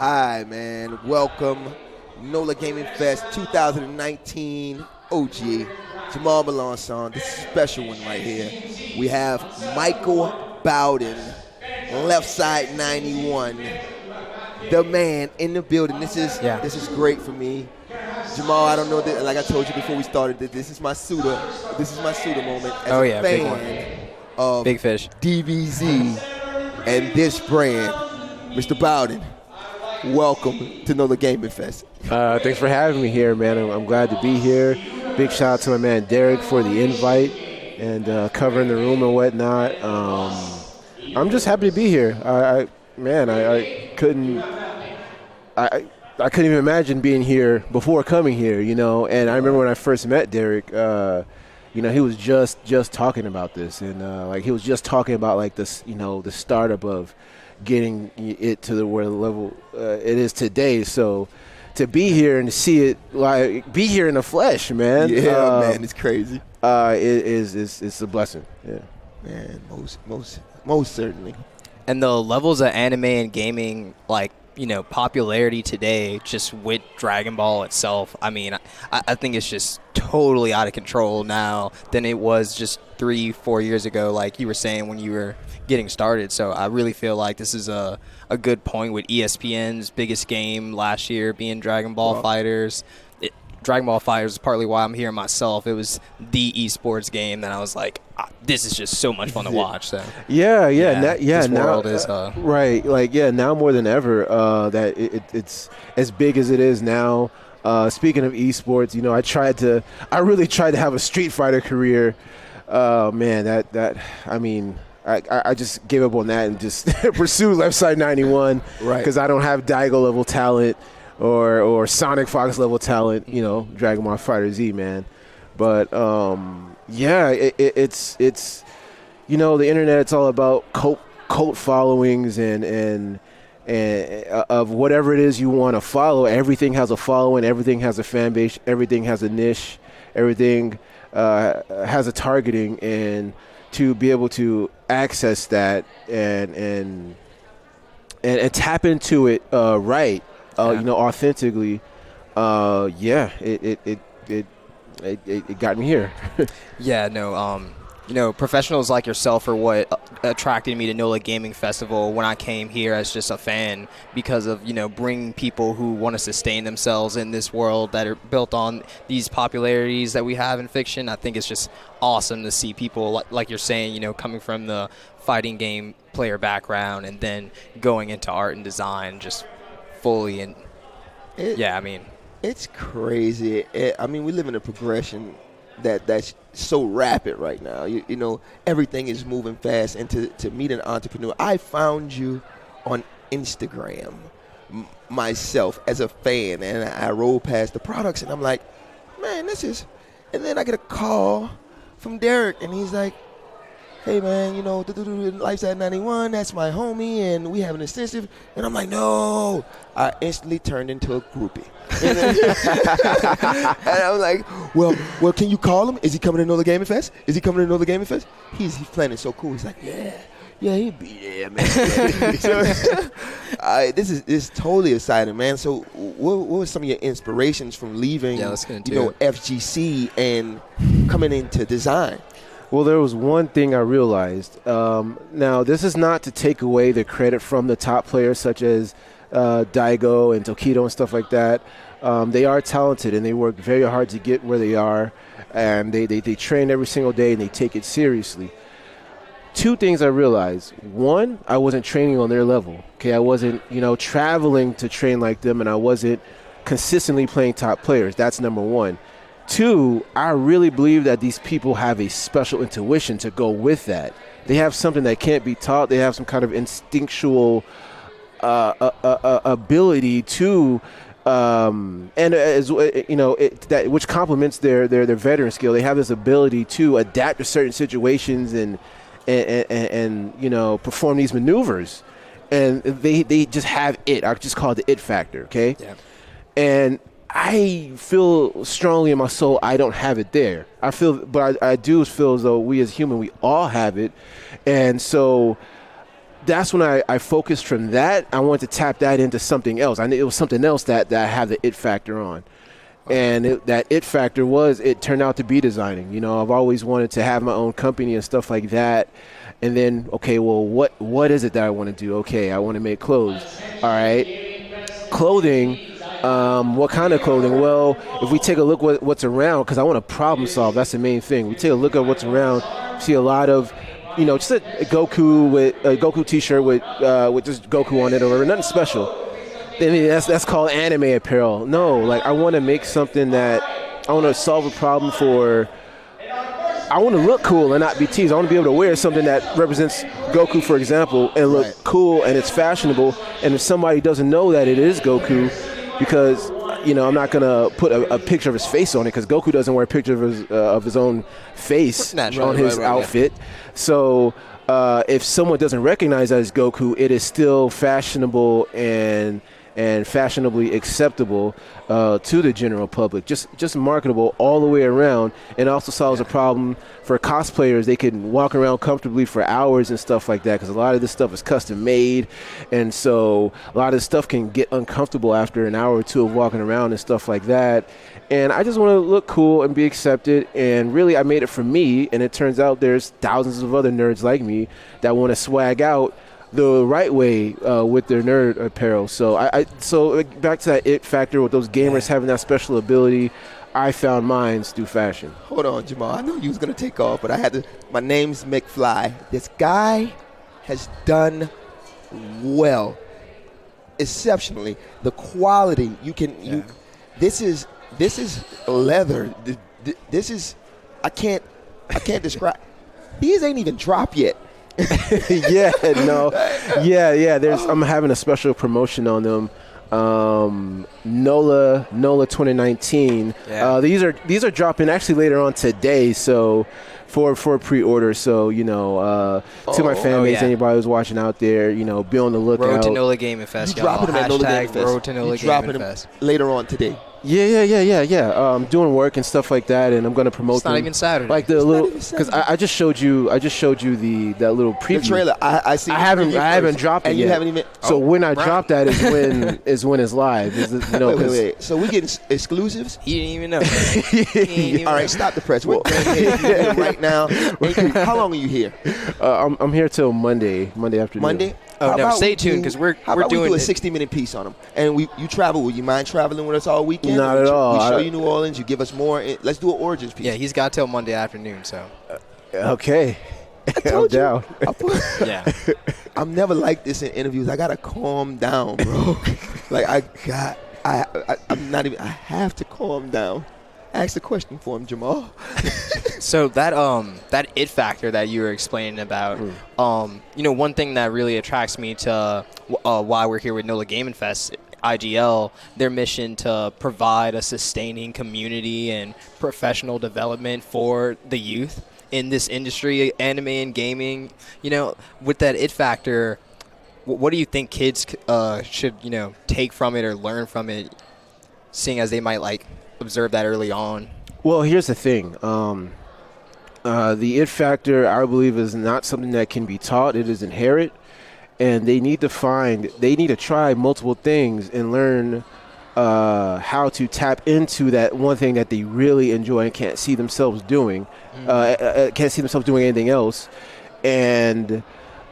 Hi, man. Welcome. NOLA Gaming Fest 2019 OG. Jamal Melanson. This is a special one right here. We have Michael Bowden, leftside91, the man in the building. This is great for me. Jamal, I don't know that, like I told you before we started, that this is my Suda moment as a fan of Big Fish, DBZ, and this brand. Mr. Bowden, welcome to NOLA Gaming Fest. Thanks for having me here, man. I'm glad to be here. Big shout out to my man Derek for the invite and covering the room and whatnot. I'm just happy to be here. I couldn't even imagine being here before coming here, you know. And I remember when I first met Derek, he was just talking about this, and he was just talking about like this, the startup of getting it to the level it is today. So to be here and to see it, be here in the flesh, man. Yeah, man, it's crazy. It's a blessing. Yeah, man, most certainly. And the levels of anime and gaming, popularity today, just with Dragon Ball itself, I mean, I think it's just totally out of control now than it was just 3-4 years ago, like you were saying when you were getting started. So I really feel like this is a good point with ESPN's biggest game last year being Dragon Ball Fighters. Dragon Ball Fighters is partly why I'm here myself. It was the esports game that I was like, this is just so much fun to watch. So this now, world is right. Now more than ever, that it's as big as it is now. Speaking of esports, I really tried to have a Street Fighter career. I just gave up on that and just pursued leftside91, right? Because I don't have Daigo level talent or Sonic Fox level talent, Dragon Ball Fighter Z, man. But it's the internet. It's all about cult followings and of whatever it is you want to follow. Everything has a following. Everything has a fan base. Everything has a niche. Everything has a targeting, and to be able to access that and tap into it authentically, it got me here. Professionals like yourself are what attracted me to NOLA Gaming Festival when I came here as just a fan, because of, bringing people who want to sustain themselves in this world that are built on these popularities that we have in fiction. I think it's just awesome to see people like you're saying, coming from the fighting game player background and then going into art and design just fully. And it's crazy. We live in a progression that's so rapid right now. Everything is moving fast, and to meet an entrepreneur, I found you on Instagram myself as a fan, and I roll past the products and I'm like, man, and then I get a call from Derek and he's like, hey man, lifeside91, that's my homie, and we have an extensive. And I'm like, no. I instantly turned into a groupie. And I'm like, well, can you call him? Is he coming to NOLA Gaming Fest? He's playing it so cool. He's like, yeah, he'll be there, man. So, this is totally exciting, man. So what were some of your inspirations from leaving, FGC and coming into design? Well, there was one thing I realized. Now, this is not to take away the credit from the top players such as Daigo and Tokido and stuff like that. They are talented and they work very hard to get where they are, and they train every single day and they take it seriously. Two things I realized. One, I wasn't training on their level. Okay, I wasn't, traveling to train like them, and I wasn't consistently playing top players. That's number one. Two, I really believe that these people have a special intuition to go with that. They have something that can't be taught. They have some kind of instinctual ability to, which complements their veteran skill. They have this ability to adapt to certain situations and perform these maneuvers, and they just have it. I just call it the it factor. Okay, yeah. And I feel strongly in my soul I don't have it there. I do feel as though we as human, we all have it. And so that's when I focused from that. I wanted to tap that into something else. I knew it was something else that I have the it factor on. And that it factor it turned out to be designing. You know, I've always wanted to have my own company and stuff like that. And then, okay, well, what is it that I want to do? Okay, I want to make clothes. All right, clothing. What kind of clothing? Well, if we take a look what's around, because I want to problem solve. That's the main thing. We take a look at what's around. See a lot of, you know, just a Goku T-shirt with just Goku on it, or nothing special. I mean, that's called anime apparel. No, like I want to make something that I want to solve a problem for. I want to look cool and not be teased. I want to be able to wear something that represents Goku, for example, and look cool and it's fashionable. And if somebody doesn't know that it is Goku, because you know I'm not gonna put a picture of his face on it, because Goku doesn't wear a picture of his own face on his outfit. Yeah. So if someone doesn't recognize that as Goku, it is still fashionable and fashionably acceptable to the general public, just marketable all the way around, and also solves a problem for cosplayers. They can walk around comfortably for hours and stuff like that, because a lot of this stuff is custom made, and so a lot of this stuff can get uncomfortable after an hour or two of walking around and stuff like that. And I just want to look cool and be accepted, and really I made it for me, and it turns out there's thousands of other nerds like me that want to swag out the right way with their nerd apparel. So so back to that it factor with those gamers having that special ability. I found mine through fashion. Hold on, Jamal. I knew you was gonna take off, but I had to. My name's McFly. This guy has done well, exceptionally. The quality this is leather. This is I can't describe. These ain't even dropped yet. Yeah, no, yeah. I'm having a special promotion on them. NOLA 2019. Yeah. These are dropping actually later on today. So for pre-order. So you know, to my fan base, anybody who's watching out there, you know, be on the lookout. Road to NOLA Gaming Fest. You dropping them at NOLA Gaming Fest. Road to NOLA Gaming Fest. Later on today. Yeah. Doing work and stuff like that, and I'm going to promote. It's not even Saturday. Like the little, because I just showed you that little preview. The trailer. I see. I haven't dropped it and yet. You haven't even. So when I drop that is when it's live. Wait. So we getting exclusives? He didn't even know. All right, stop the press. We're right now. How long are you here? I'm here till Monday afternoon. Monday. Oh no! Stay tuned, because we're doing. We do a 60-minute piece on them, and you travel. Would you mind traveling with us all weekend? Not at all. We show you New Orleans. You give us more. Let's do an origins piece. Yeah, he's got till Monday afternoon. So. Okay. I'm down. Yeah. I'm never like this in interviews. I gotta calm down, bro. Like I'm not even. I have to calm down. Ask the question for him, Jamal. So that it factor that you were explaining about, you know, one thing that really attracts me to why we're here with NOLA Gaming Fest, IGL, their mission to provide a sustaining community and professional development for the youth in this industry, anime and gaming. You know, with that it factor, what do you think kids should, you know, take from it or learn from it, seeing as they might like observe that early on? Well, here's the thing. The it factor, I believe, is not something that can be taught. It is inherent, and they need to try multiple things and learn how to tap into that one thing that they really enjoy and can't see themselves doing. Can't see themselves doing anything else, and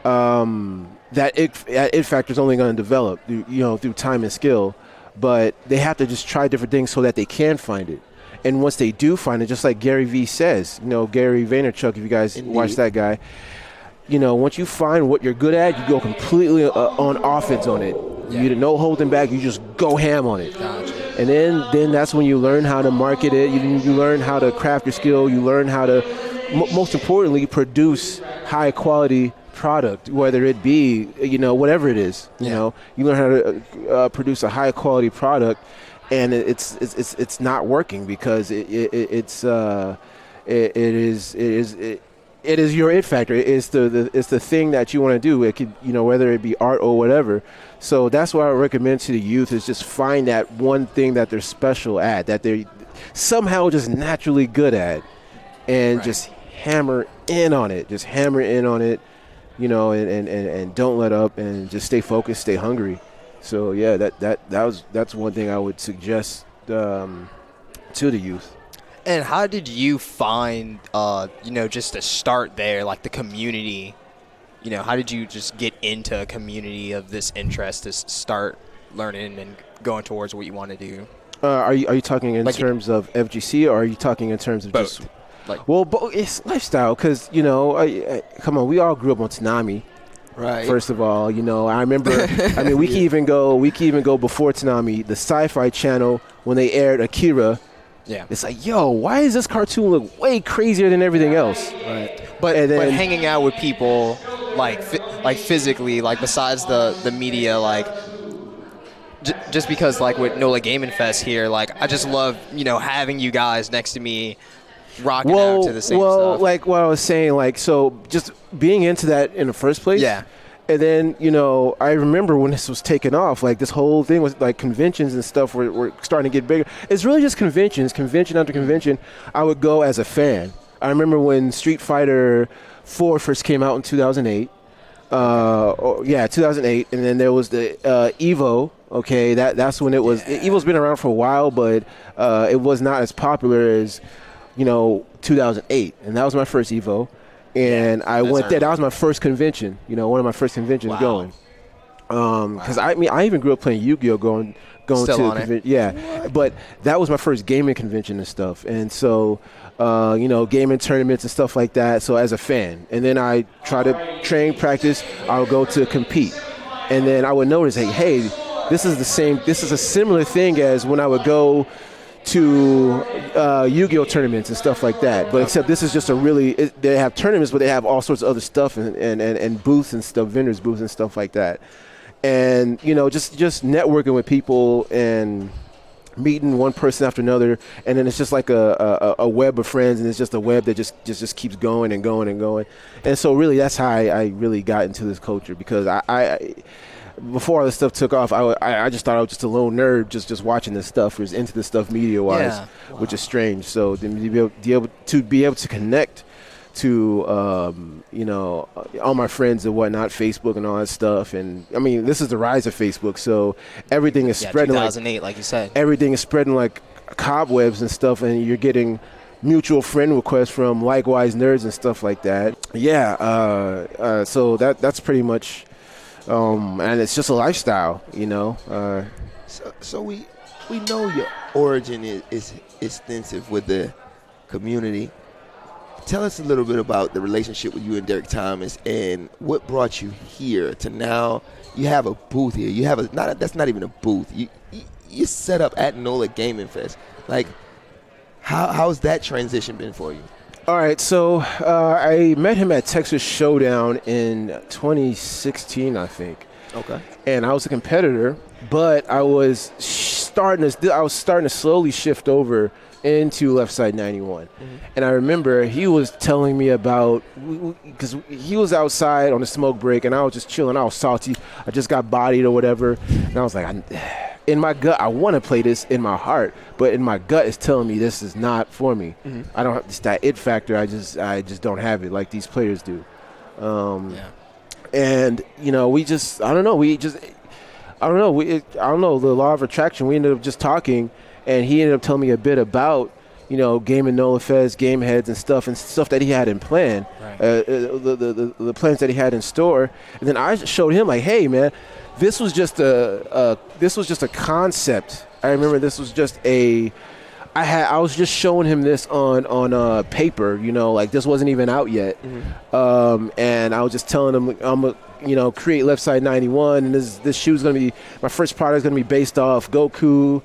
that it factor is only going to develop, through time and skill. But they have to just try different things so that they can find it. And once they do find it, just like Gary Vee says, Gary Vaynerchuk, if you guys watch that guy, once you find what you're good at, you go completely on offense on it. Yeah. You no holding back. You just go ham on it. Gotcha. And then that's when you learn how to market it. You learn how to craft your skill. You learn how to, most importantly, produce high quality product, whether it be whatever it is. You learn how to produce a high quality product, and it's not working because it is your it factor. It's the thing that you want to do. It could whether it be art or whatever. So that's what I recommend to the youth is just find that one thing that they're special at, that they're somehow just naturally good at, and just hammer in on it. Just hammer in on it. and don't let up and just stay focused, stay hungry. So yeah, that's one thing I would suggest to the youth. And how did you find, just to start there, like the community? How did you just get into a community of this interest to start learning and going towards what you want to do? Are you talking in terms of FGC, or are you talking in terms of both? just it's lifestyle? Because come on, we all grew up on Toonami. Right. First of all, I remember. I mean, we can even go before Toonami, the Sci-Fi Channel, when they aired Akira. Yeah. It's like, yo, why does this cartoon look way crazier than everything else? Right. But hanging out with people, like physically, like besides the media, like just because like with NOLA Gaming Fest here, like I just love having you guys next to me, rocking out to the same stuff. Like what I was saying, like so just being into that in the first place. Yeah. And then, I remember when this was taking off, like this whole thing was like conventions and stuff were starting to get bigger. It's really just convention after convention. I would go as a fan. I remember when Street Fighter 4 first came out in 2008. 2008. And then there was the Evo. Okay, that's when it was. Yeah. Evo's been around for a while, but it was not as popular as, 2008. And that was my first Evo. And I went there. That was my first convention. One of my first conventions going. Because I even grew up playing Yu-Gi-Oh, going Still to on convention. Yeah, but that was my first gaming convention and stuff. And so, gaming tournaments and stuff like that. So as a fan, and then I try to train, practice. I would go to compete, and then I would notice, hey, this is a similar thing as when I would go to Yu-Gi-Oh tournaments and stuff like that, but except this is just they have tournaments, but they have all sorts of other stuff and booths and stuff, vendors booths and stuff like that, and just networking with people and meeting one person after another, and then it's just like a web of friends, and it's just a web that just keeps going and going and going, and so really that's how I really got into this culture, because I before all this stuff took off, I just thought I was just a lone nerd just watching this stuff, was into this stuff media-wise, which is strange. So then to be able to connect to, all my friends and whatnot, Facebook and all that stuff. And, I mean, this is the rise of Facebook, so everything is spreading 2008, like you said. Everything is spreading like cobwebs and stuff, and you're getting mutual friend requests from likewise nerds and stuff like that. Yeah, so that's pretty much... and it's just a lifestyle, So we know your origin is extensive with the community. Tell us a little bit about the relationship with you and Derek Thomas, and what brought you here to now. You have a booth here. You have that's not even a booth. You set up at NOLA Gaming Fest. Like, how's that transition been for you? All right, so I met him at Texas Showdown in 2016, I think. Okay. And I was a competitor, but I was starting to slowly shift over into leftside91. Mm-hmm. And I remember he was telling me about, because he was outside on a smoke break, and I was just chilling. I was salty. I just got bodied or whatever, and I was like, in my gut, I want to play this in my heart, but in my gut, it's telling me this is not for me. Mm-hmm. I don't have this, that it factor. I just don't have it like these players do. And I don't know, the law of attraction. We ended up just talking, and he ended up telling me a bit about Game and NOLA Fest, game heads and stuff that he had in plan, right. The plans that he had in store. And then I showed him like, hey man, this was just a concept. I remember this was just I was just showing him this on paper, like this wasn't even out yet. Mm-hmm. And I was just telling him I'm a create leftside91, and this shoe's gonna be, my first product is gonna be based off Goku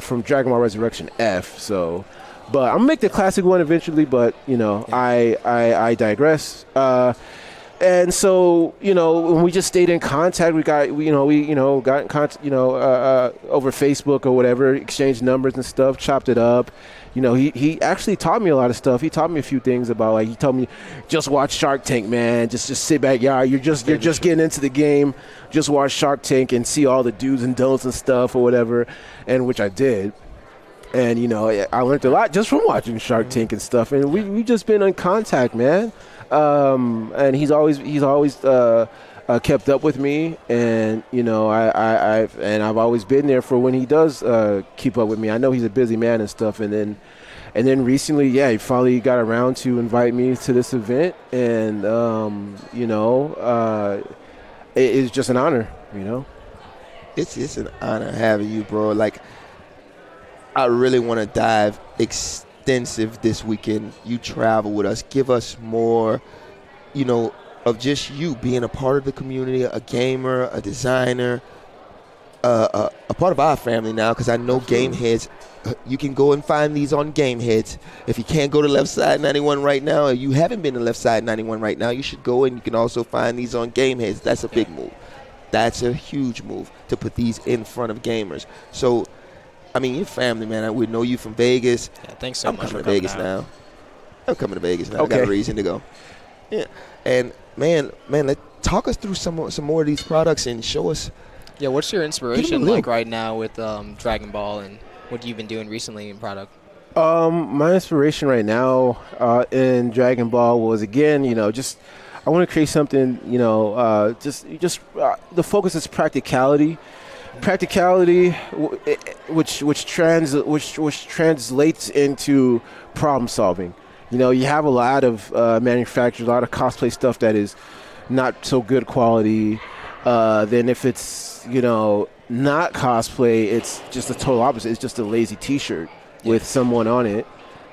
from Dragon Ball Resurrection F. So, but I'm gonna make the classic one eventually. But I digress. And so, when we just stayed in contact, we got in contact, over Facebook or whatever, exchanged numbers and stuff, chopped it up. He actually taught me a lot of stuff. He taught me a few things about, like, he told me, just watch Shark Tank, man. Just sit back, you're just getting into the game. Just watch Shark Tank and see all the do's and don'ts and stuff or whatever, and which I did. And, I learned a lot just from watching Shark Tank and stuff. And we just been in contact, man. And he's always kept up with me, and I've always been there for when he does keep up with me. I know he's a busy man and stuff, and then recently, yeah, he finally got around to invite me to this event, and it's just an honor, It's an honor having you, bro. Like, I really want to dive extensive this weekend. You travel with us. Give us more, of just you being a part of the community, a gamer, a designer, a part of our family now, because I know Game Heads, you can go and find these on Game Heads. If you can't go to leftside91 right now, or you haven't been to leftside91 right now, you should go, and you can also find these on Game Heads. That's a big move. That's a huge move to put these in front of gamers. So, I mean, you're family, man. We know you from Vegas. Yeah, thanks so much for coming coming to Vegas out. now. I'm coming to Vegas now. Okay. I got a reason to go. Yeah, and man, talk us through some more of these products and show us. Yeah, what's your inspiration live. like right now with Dragon Ball and what you've been doing recently in product? My inspiration right now in Dragon Ball was, again, just I want to create something, just the focus is practicality, which translates into problem solving. You have a lot of manufacturers, a lot of cosplay stuff that is not so good quality. Then if it's, not cosplay, it's just the total opposite. It's just a lazy T-shirt with someone on it.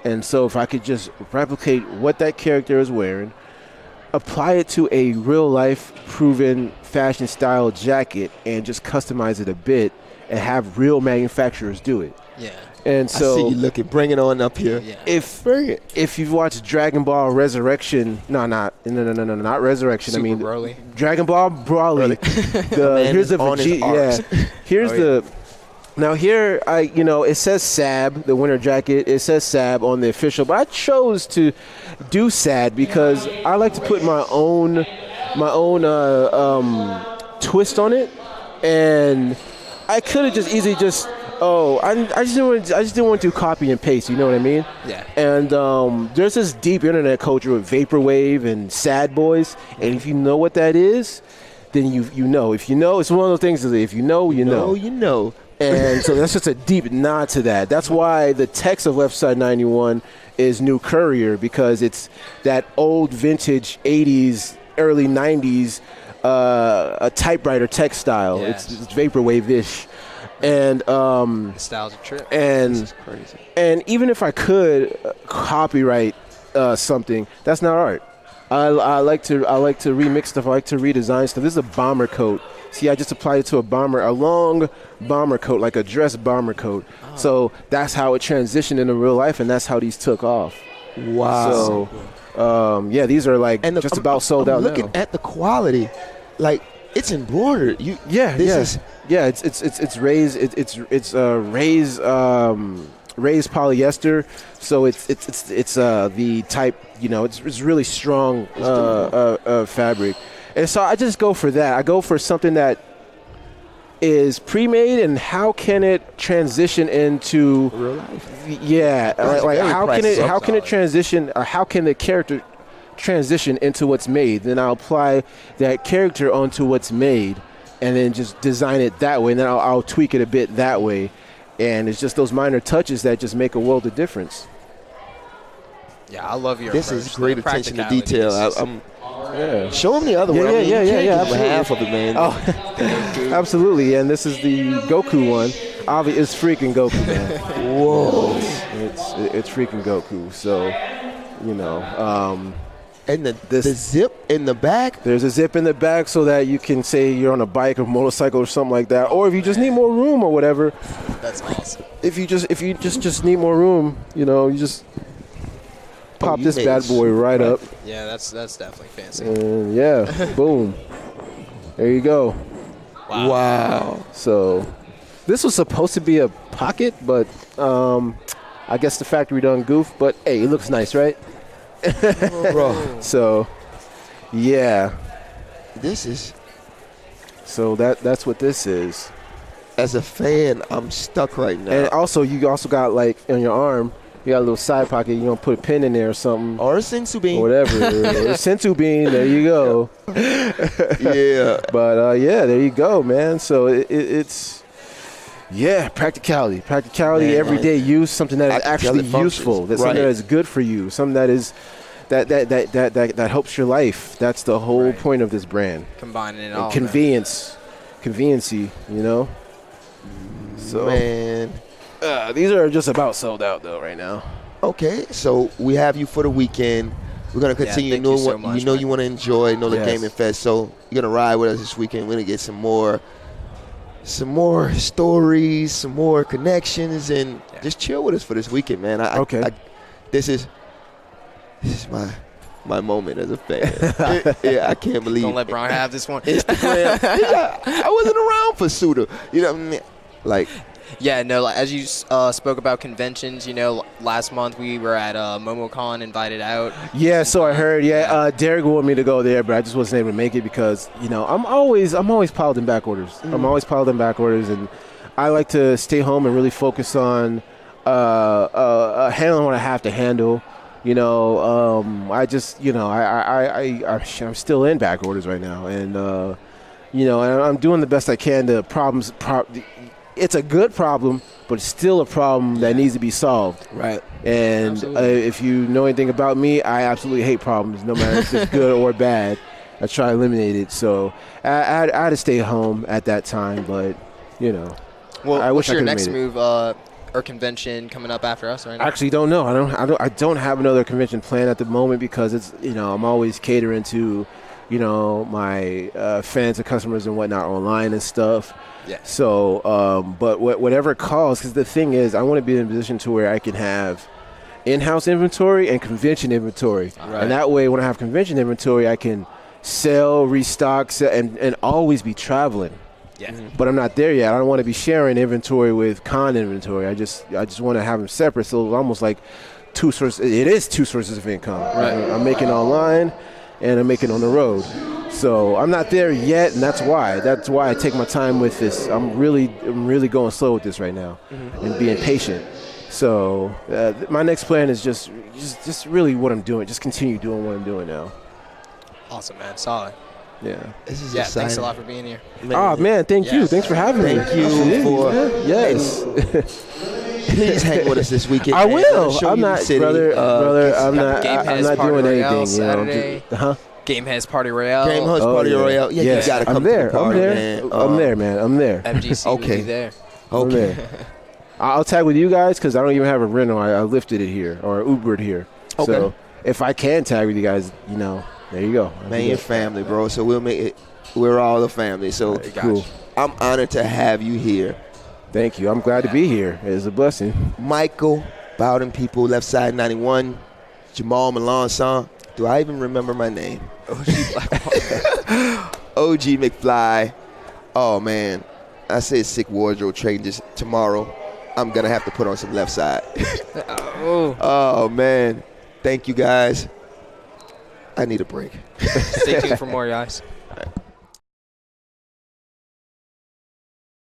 And so if I could just replicate what that character is wearing, apply it to a real-life proven fashion style jacket, and just customize it a bit and have real manufacturers do it. Yeah. And so I see you looking. Bring it on up here. Yeah. If you've watched Dragon Ball Resurrection, not Resurrection. Super I mean Broly. Dragon Ball Broly. Here's the on his Vegeta. arcs. Yeah. Here's Now here, it says Sab, the winter jacket. It says Sab on the official, but I chose to do Sad because I like to put my own twist on it, and I could have just easily I just didn't want to copy and paste. You know what I mean? Yeah. And there's this deep internet culture with vaporwave and sad boys, and if you know what that is, then you know. If you know, it's one of those things. If you know, you know. You know. And so that's just a deep nod to that. That's why the text of leftside91 is New Courier, because it's that old vintage 80s, early 90s a typewriter text style. Yeah. It's vaporwave-ish. And Nostalgic trip. and This is crazy. and even if I could copyright something, that's not art. I like to remix stuff. I like to redesign stuff. This is a bomber coat. See, I just applied it to a long bomber coat, like a dress bomber coat. Oh. So that's how it transitioned into real life, and that's how these took off. Wow. So, these are like And just about sold out looking now. at the quality, like it's embroidered. It's raised polyester, so it's the type, it's really strong fabric, and so I just go for that. I go for something that is pre-made, and how can it transition into real life. Yeah, like very how can it transition, or how can the character transition into what's made? Then I'll apply that character onto what's made, and then just design it that way, and then I'll tweak it a bit that way. And it's just those minor touches that just make a world of difference. Yeah, I love your This approach. is great The attention to practicality detail. Yeah. Show them the other one. Yeah, I mean, yeah, you yeah, can't yeah, give them half of it, man. Oh, absolutely. And this is the Goku one. It's freaking Goku, man. Whoa. It's freaking Goku. So, And the zip in the back. there's a zip in the back so that you can say you're on a bike or motorcycle or something like that. Or if you just need more room or whatever. That's awesome. If you just need more room, you just pop you this made bad it boy right up. Yeah, that's definitely fancy. And yeah, boom. There you go. Wow. So this was supposed to be a pocket, but I guess the factory done goof. But hey, it looks nice, right? Bro, So yeah. this is, So that's what this is. as a fan, I'm stuck right now. And also, you also got, like, on your arm, You got a little side pocket. You don't put a pin in there or something. Or a sensu bean. Or whatever. Or a sensu bean. There you go. Yeah. But, there you go, man. So it's, practicality. Practicality, Man, everyday use, something that is actually functions. useful. That's Right. something that is good for you. Something that is that helps your life. That's the whole point of this brand. Combining it And all. conveniency, you know? So, Man. these are just about sold out, though, right now. Okay, so we have you for the weekend. We're gonna continue. thank you so much, man. You want to enjoy NOLA Yes. Gaming Fest, so you're gonna ride with us this weekend. We're gonna get some more stories, some more connections, and just chill with us for this weekend, man. This is my moment as a fan. I can't believe. Don't let Brian have this one. Instagram. I wasn't around for Suda. You know what I mean? Like. Yeah, no, like, as you spoke about conventions, you know, last month we were at MomoCon, invited out. Yeah, so I heard. Derek wanted me to go there, but I just wasn't able to make it because, you know, I'm always piled in back orders. I'm always piled in back orders, and I like to stay home and really focus on handling what I have to handle. You know, I just, you know, I'm still in back orders right now, and you know, and I'm doing the best I can to it's a good problem, but it's still a problem that needs to be solved. Right. And if you know anything about me, I absolutely hate problems, no matter if it's good or bad. I try to eliminate it. So I had to stay home at that time, but, you know. Well, I what's wish I your could've next made it. move or convention coming up after us right now? I actually don't know. I don't have another convention planned at the moment because it's, you know, I'm always catering to, you know, my fans and customers and whatnot online and stuff. Yeah. So, but whatever it calls, because the thing is, I want to be in a position to where I can have in-house inventory and convention inventory. Right. And that way, when I have convention inventory, I can sell, restock, and always be traveling. Yeah. But I'm not there yet. I don't want to be sharing inventory with con inventory. I just want to have them separate. So it's almost like two sources. It is two sources of income. Right. I'm making online, and I'm making on the road. So I'm not there yet, and that's why. That's why I take my time with this. I'm really going slow with this right now, and being patient. So my next plan is just really what I'm doing. Just continue doing what I'm doing now. Awesome, man. Solid. Yeah. This is Yeah, exciting. thanks a lot for being here. Oh man, thank you. Thanks for having me. Thank you for yes. Please hang with us this weekend. I and will. show I'm you the not, city. brother. got I'm not. Game I'm Heads not Party doing Royale anything. You know. Saturday. Game Heads Party Royale. Game Hunt's Party yeah. Royale. Yeah, Yes. you gotta come I'm there. to the party, I'm there. man. I'm there, man. I'm there. MGC will Okay. be there. I'm Okay. there. I'll tag with you guys because I don't even have a rental. I lifted it here or Ubered here. Okay. So if I can tag with you guys, you know, there you go. I'll Man, do you're that. family, bro. So we'll make it. We're all a family. So Cool. I'm honored to have you here. Thank you. I'm glad to be here. It's a blessing. Michael, Bowden people, leftside91, Jamal Melanson. Do I even remember my name? OG McFly. Oh, man. I said sick wardrobe changes tomorrow. I'm going to have to put on some left side. Oh, man. Thank you, guys. I need a break. Stay tuned for more, guys.